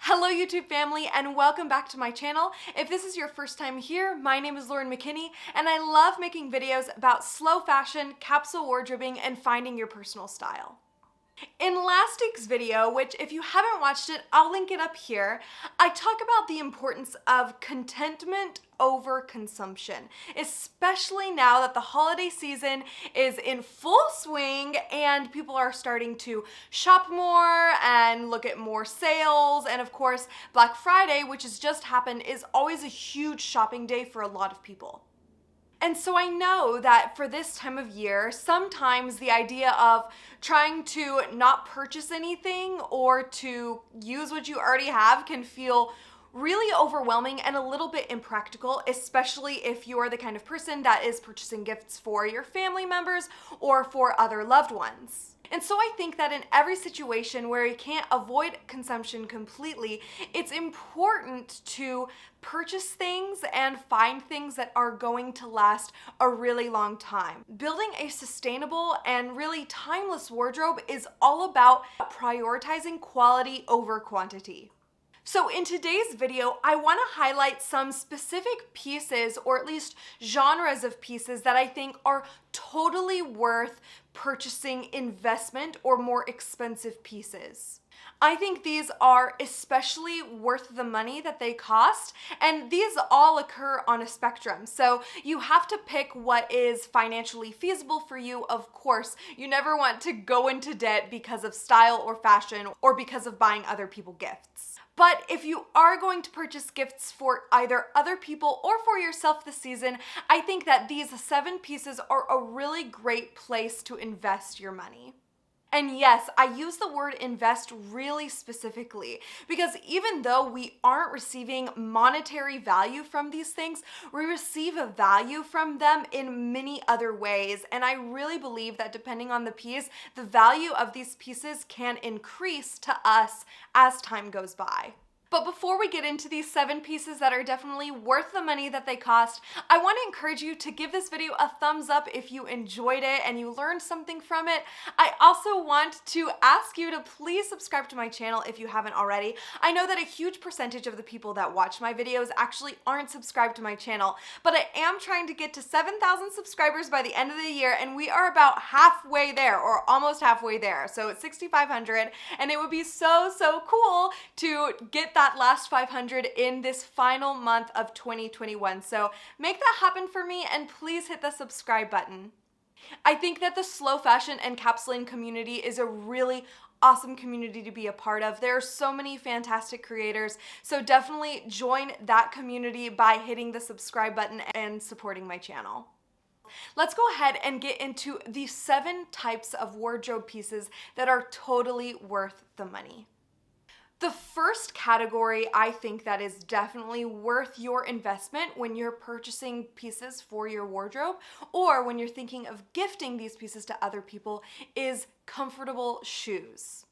Hello YouTube family and welcome back to my channel. If this is your first time here, my name is McKinney and I love making videos about slow fashion, capsule wardrobing, and finding your personal style. In last week's video, which if you haven't watched it, I'll link it up here, I talk about the importance of contentment over consumption, especially now that the holiday season is in full swing and people are starting to shop more and look at more sales. And of course, Black Friday, which has just happened, is always a huge shopping day for a lot of people. And so I know that for this time of year, sometimes the idea of trying to not purchase anything or to use what you already have can feel really overwhelming and a little bit impractical, especially if you're the kind of person that is purchasing gifts for your family members or for other loved ones. And so I think that in every situation where you can't avoid consumption completely, it's important to purchase things and find things that are going to last a really long time. Building a sustainable and really timeless wardrobe is all about prioritizing quality over quantity. So in today's video, I want to highlight some specific pieces, or at least genres of pieces, that I think are totally worth purchasing investment or more expensive pieces. I think these are especially worth the money that they cost, and these all occur on a spectrum. So you have to pick what is financially feasible for you, of course. You never want to go into debt because of style or fashion or because of buying other people gifts. But if you are going to purchase gifts for either other people or for yourself this season, I think that these 7 pieces are a really great place to invest your money. And yes, I use the word invest really specifically because even though we aren't receiving monetary value from these things, we receive a value from them in many other ways. And I really believe that depending on the piece, the value of these pieces can increase to us as time goes by. But before we get into these 7 pieces that are definitely worth the money that they cost, I want to encourage you to give this video a thumbs up if you enjoyed it and you learned something from it. I also want to ask you to please subscribe to my channel if you haven't already. I know that a huge percentage of the people that watch my videos actually aren't subscribed to my channel, but I am trying to get to 7,000 subscribers by the end of the year, and we are about halfway there, or almost halfway there. So it's 6,500, and it would be so cool to get that last 500 in this final month of 2021. So make that happen for me and please hit the subscribe button. I think that the slow fashion and capsuling community is a really awesome community to be a part of. There are so many fantastic creators, so definitely join that community by hitting the subscribe button and supporting my channel. Let's go ahead and get into the 7 types of wardrobe pieces that are totally worth the money. The first category I think that is definitely worth your investment when you're purchasing pieces for your wardrobe or when you're thinking of gifting these pieces to other people is comfortable shoes.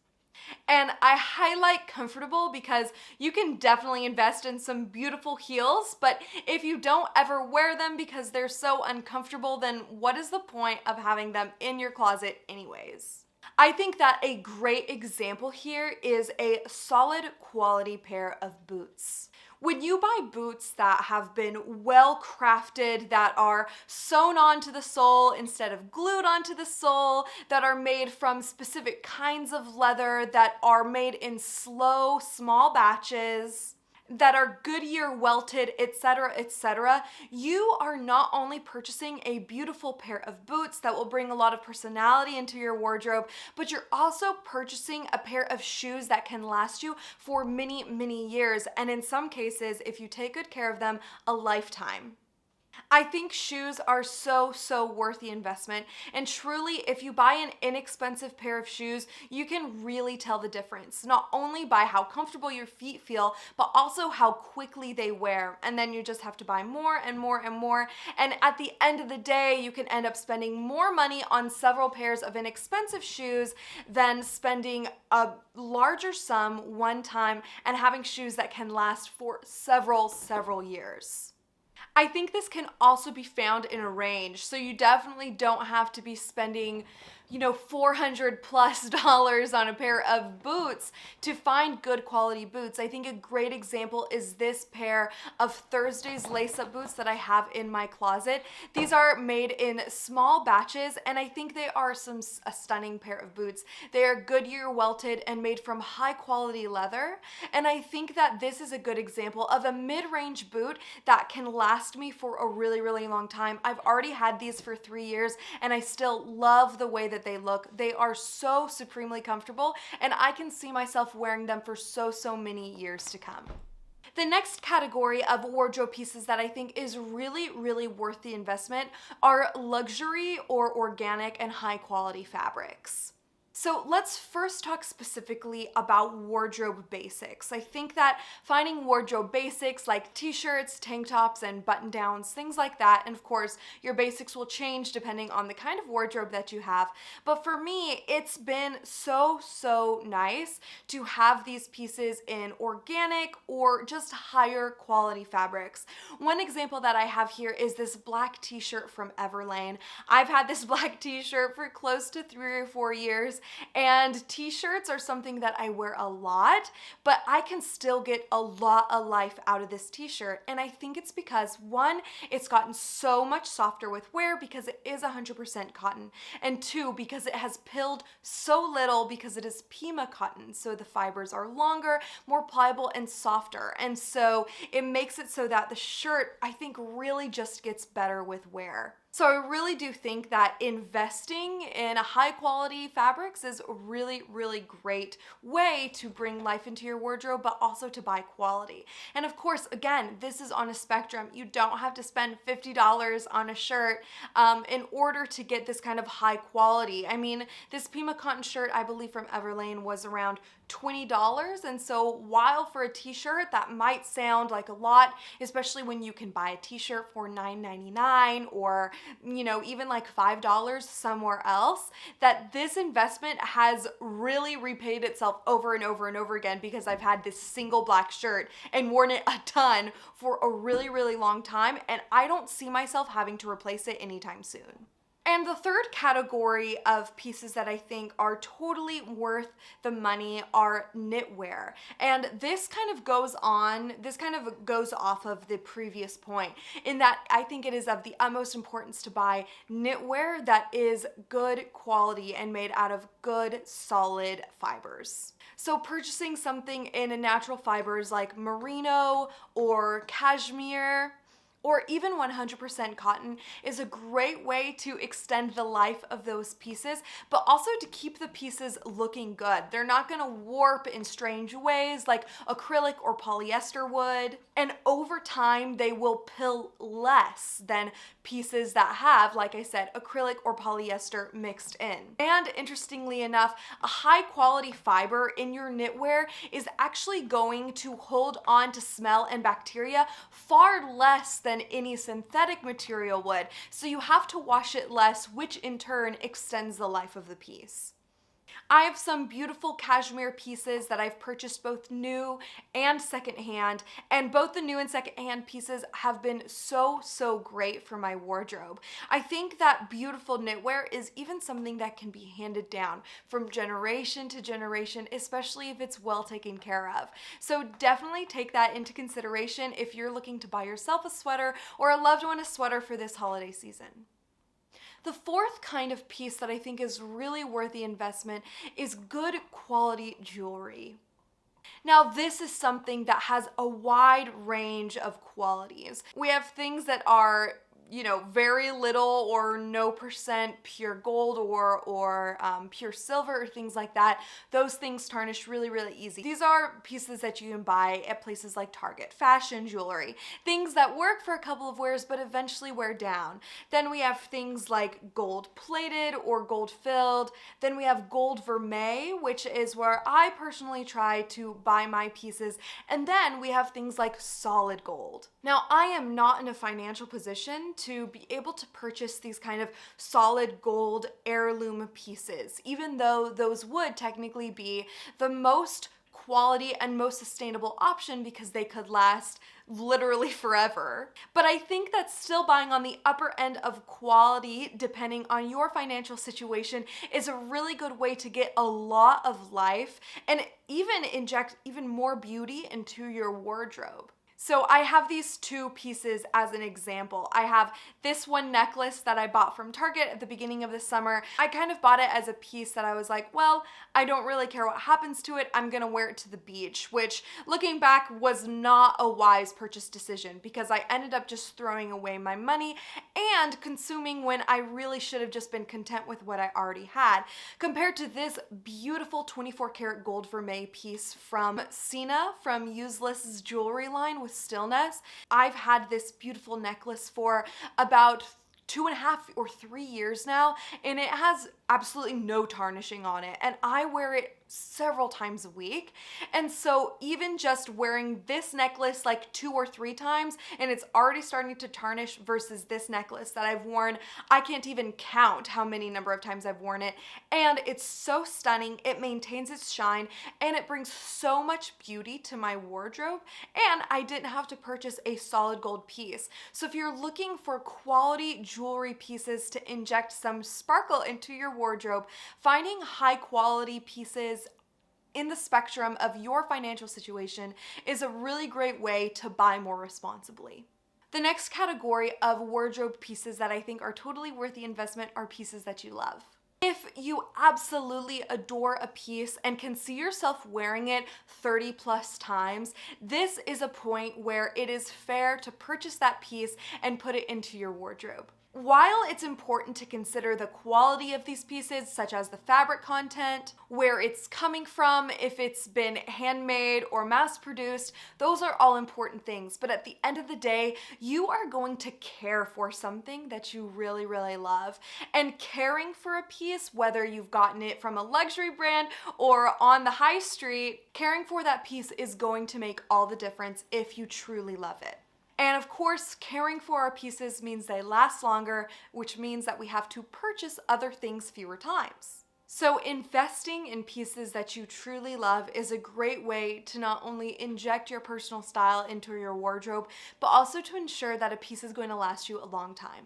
And I highlight comfortable because you can definitely invest in some beautiful heels, but if you don't ever wear them because they're so uncomfortable, then what is the point of having them in your closet anyways? I think that a great example here is a solid quality pair of boots. When you buy boots that have been well crafted, that are sewn onto the sole instead of glued onto the sole, that are made from specific kinds of leather, that are made in slow, small batches, that are Goodyear welted, etc., you are not only purchasing a beautiful pair of boots that will bring a lot of personality into your wardrobe, but you're also purchasing a pair of shoes that can last you for many years, and in some cases, if you take good care of them, a lifetime. I think shoes are so worth the investment, and truly if you buy an inexpensive pair of shoes, you can really tell the difference, not only by how comfortable your feet feel, but also how quickly they wear, and then you just have to buy more and more, and at the end of the day, you can end up spending more money on several pairs of inexpensive shoes than spending a larger sum one time and having shoes that can last for several years. I think this can also be found in a range, so you definitely don't have to be spending $400+ on a pair of boots to find good quality boots. I think a great example is this pair of Thursday's lace-up boots that I have in my closet. These are made in small batches, and I think they are a stunning pair of boots. They are Goodyear welted and made from high quality leather, and I think that this is a good example of a mid-range boot that can last me for a really, really long time. I've already had these for 3 years, and I still love the way that they look. They are so supremely comfortable, and I can see myself wearing them for so many years to come. The next category of wardrobe pieces that I think is really, really worth the investment are luxury or organic and high quality fabrics. So let's first talk specifically about wardrobe basics. I think that finding wardrobe basics like t-shirts, tank tops, and button downs, things like that, and of course your basics will change depending on the kind of wardrobe that you have. But for me, it's been so nice to have these pieces in organic or just higher quality fabrics. One example that I have here is this black t-shirt from Everlane. I've had this black t-shirt for close to 3 or 4 years. And t-shirts are something that I wear a lot, but I can still get a lot of life out of this t-shirt. And I think it's because, one, it's gotten so much softer with wear because it is 100% cotton. And two, because it has pilled so little because it is Pima cotton. So the fibers are longer, more pliable, and softer. And so it makes it so that the shirt, I think, really just gets better with wear. So I really do think that investing in high quality fabrics is a really, really great way to bring life into your wardrobe, but also to buy quality. And of course, again, this is on a spectrum. You don't have to spend $50 on a shirt in order to get this kind of high quality. I mean, this Pima cotton shirt, I believe from Everlane, was around $20. And so while for a t-shirt that might sound like a lot, especially when you can buy a t-shirt for $9.99 or even like $5 somewhere else, that this investment has really repaid itself over and over and over again, because I've had this single black shirt and worn it a ton for a really, really long time, and I don't see myself having to replace it anytime soon. And the third category of pieces that I think are totally worth the money are knitwear. And this kind of goes off of the previous point, in that I think it is of the utmost importance to buy knitwear that is good quality and made out of good, solid fibers. So purchasing something in a natural fibers like merino or cashmere, or even 100% cotton, is a great way to extend the life of those pieces, but also to keep the pieces looking good. They're not gonna warp in strange ways like acrylic or polyester would. And over time, they will pill less than pieces that have, like I said, acrylic or polyester mixed in. And interestingly enough, a high quality fiber in your knitwear is actually going to hold on to smell and bacteria far less than any synthetic material would. So you have to wash it less, which in turn extends the life of the piece. I have some beautiful cashmere pieces that I've purchased both new and secondhand, and both the new and secondhand pieces have been so great for my wardrobe. I think that beautiful knitwear is even something that can be handed down from generation to generation, especially if it's well taken care of. So definitely take that into consideration if you're looking to buy yourself a sweater or a loved one a sweater for this holiday season. The fourth kind of piece that I think is really worth the investment is good quality jewelry. Now, this is something that has a wide range of qualities. We have things that are very little or no percent pure gold or pure silver or things like that. Those things tarnish really easy. These are pieces that you can buy at places like Target, fashion jewelry, things that work for a couple of wears but eventually wear down. Then we have things like gold plated or gold filled. Then we have gold vermeil, which is where I personally try to buy my pieces. And then we have things like solid gold. Now, I am not in a financial position to be able to purchase these kind of solid gold heirloom pieces, even though those would technically be the most quality and most sustainable option because they could last literally forever. But I think that still buying on the upper end of quality, depending on your financial situation, is a really good way to get a lot of life and even inject even more beauty into your wardrobe. So I have these two pieces as an example. I have this one necklace that I bought from Target at the beginning of the summer. I kind of bought it as a piece that I was like, well, I don't really care what happens to it. I'm gonna wear it to the beach, which looking back was not a wise purchase decision because I ended up just throwing away my money and consuming when I really should have just been content with what I already had. Compared to this beautiful 24 karat gold vermeil piece from Sina from Useless's jewelry line with Stillness. I've had this beautiful necklace for about 2.5 or 3 years now, and it has absolutely no tarnishing on it, and I wear it several times a week. And so even just wearing this necklace like 2 or 3 times and it's already starting to tarnish versus this necklace that I've worn, I can't even count how many number of times I've worn it, and it's so stunning. It maintains its shine and it brings so much beauty to my wardrobe, and I didn't have to purchase a solid gold piece. So if you're looking for quality jewelry pieces to inject some sparkle into your wardrobe, finding high quality pieces in the spectrum of your financial situation is a really great way to buy more responsibly. The next category of wardrobe pieces that I think are totally worth the investment are pieces that you love. If you absolutely adore a piece and can see yourself wearing it 30 plus times, this is a point where it is fair to purchase that piece and put it into your wardrobe. While it's important to consider the quality of these pieces, such as the fabric content, where it's coming from, if it's been handmade or mass-produced, those are all important things. But at the end of the day, you are going to care for something that you really, really love. And caring for a piece, whether you've gotten it from a luxury brand or on the high street, caring for that piece is going to make all the difference if you truly love it. And of course, caring for our pieces means they last longer, which means that we have to purchase other things fewer times. So investing in pieces that you truly love is a great way to not only inject your personal style into your wardrobe, but also to ensure that a piece is going to last you a long time.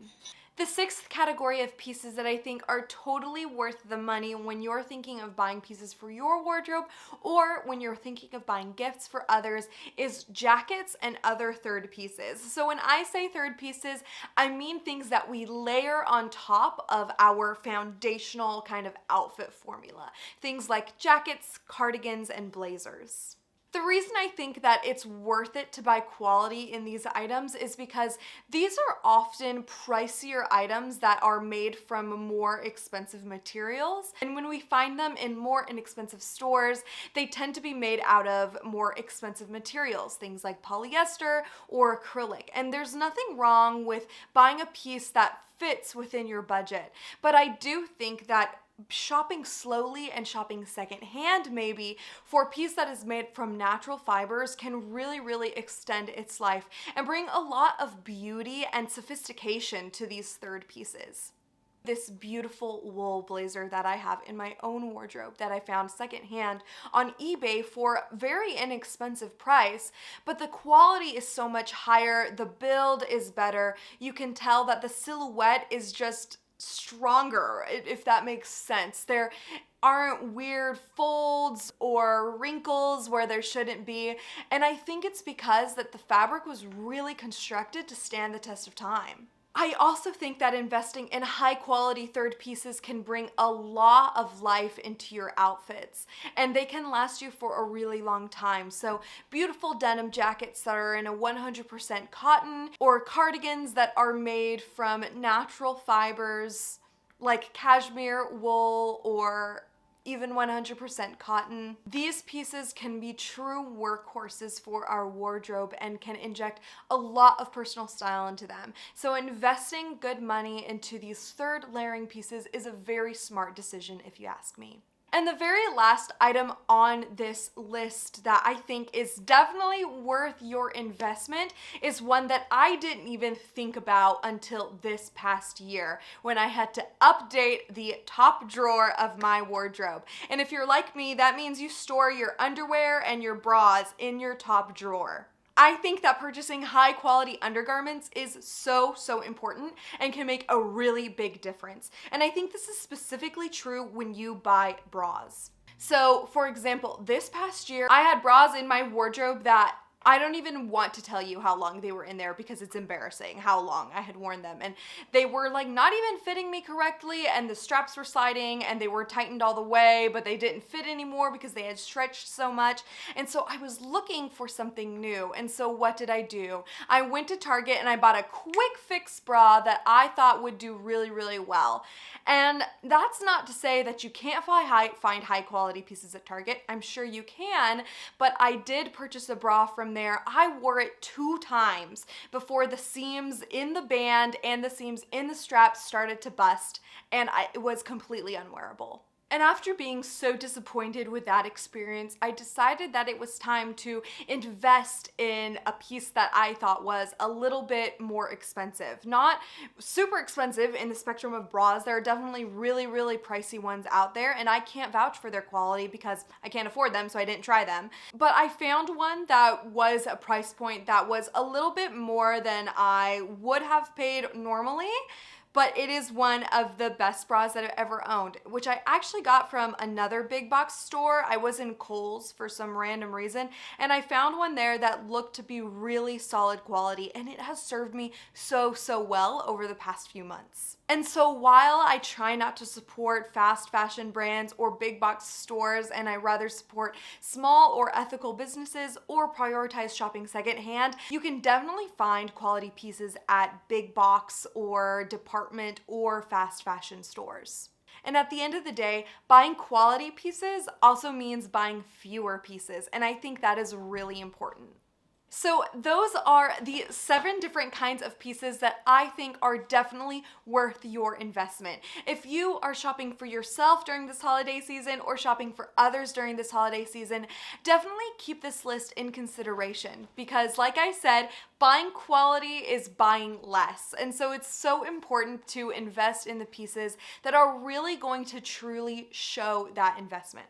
The sixth category of pieces that I think are totally worth the money when you're thinking of buying pieces for your wardrobe or when you're thinking of buying gifts for others is jackets and other third pieces. So when I say third pieces, I mean things that we layer on top of our foundational kind of outfit formula. Things like jackets, cardigans, and blazers. The reason I think that it's worth it to buy quality in these items is because these are often pricier items that are made from more expensive materials. And when we find them in more inexpensive stores, they tend to be made out of more expensive materials, things like polyester or acrylic. And there's nothing wrong with buying a piece that fits within your budget. But I do think that shopping slowly and shopping secondhand maybe for a piece that is made from natural fibers can really, really extend its life and bring a lot of beauty and sophistication to these third pieces. This beautiful wool blazer that I have in my own wardrobe that I found secondhand on eBay for a very inexpensive price, but the quality is so much higher, the build is better, you can tell that the silhouette is just stronger, if that makes sense. There aren't weird folds or wrinkles where there shouldn't be, and I think it's because that the fabric was really constructed to stand the test of time. I also think that investing in high quality third pieces can bring a lot of life into your outfits, and they can last you for a really long time. So beautiful denim jackets that are in a 100% cotton, or cardigans that are made from natural fibers like cashmere, wool, or even 100% cotton. These pieces can be true workhorses for our wardrobe and can inject a lot of personal style into them. So investing good money into these third layering pieces is a very smart decision if you ask me. And the very last item on this list that I think is definitely worth your investment is one that I didn't even think about until this past year when I had to update the top drawer of my wardrobe. And if you're like me, that means you store your underwear and your bras in your top drawer. I think that purchasing high quality undergarments is so important and can make a really big difference. And I think this is specifically true when you buy bras. So for example, this past year, I had bras in my wardrobe that I don't even want to tell you how long they were in there because it's embarrassing how long I had worn them. And they were like not even fitting me correctly, and the straps were sliding and they were tightened all the way, but they didn't fit anymore because they had stretched so much. And so I was looking for something new. And so what did I do? I went to Target and I bought a quick fix bra that I thought would do really well. And that's not to say that you can't find high quality pieces at Target. I'm sure you can, but I did purchase a bra from there. I wore it 2 times before the seams in the band and the seams in the straps started to bust, and it was completely unwearable. And after being so disappointed with that experience, I decided that it was time to invest in a piece that I thought was a little bit more expensive. Not super expensive in the spectrum of bras. There are definitely really pricey ones out there, and I can't vouch for their quality because I can't afford them, so I didn't try them. But I found one that was a price point that was a little bit more than I would have paid normally. But it is one of the best bras that I've ever owned, which I actually got from another big box store. I was in Kohl's for some random reason, and I found one there that looked to be really solid quality, and it has served me so well over the past few months. And so while I try not to support fast fashion brands or big box stores, and I rather support small or ethical businesses or prioritize shopping secondhand, you can definitely find quality pieces at big box or department or fast fashion stores. And at the end of the day, buying quality pieces also means buying fewer pieces, and I think that is really important. So those are the 7 different kinds of pieces that I think are definitely worth your investment. If you are shopping for yourself during this holiday season or shopping for others during this holiday season, definitely keep this list in consideration because, like I said, buying quality is buying less. And so it's so important to invest in the pieces that are really going to truly show that investment.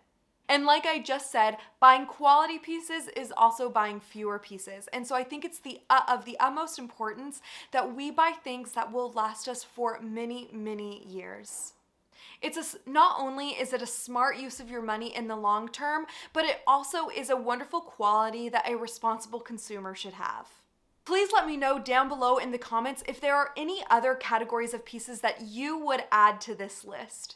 And like I just said, buying quality pieces is also buying fewer pieces. And so I think it's of the utmost importance that we buy things that will last us for many years. Not only is it a smart use of your money in the long term, but it also is a wonderful quality that a responsible consumer should have. Please let me know down below in the comments if there are any other categories of pieces that you would add to this list.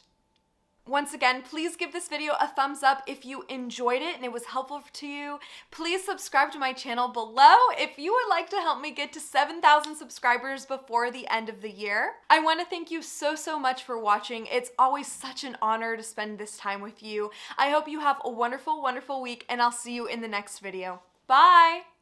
Once again, please give this video a thumbs up if you enjoyed it and it was helpful to you. Please subscribe to my channel below if you would like to help me get to 7,000 subscribers before the end of the year. I want to thank you so much for watching. It's always such an honor to spend this time with you. I hope you have a wonderful week, and I'll see you in the next video. Bye!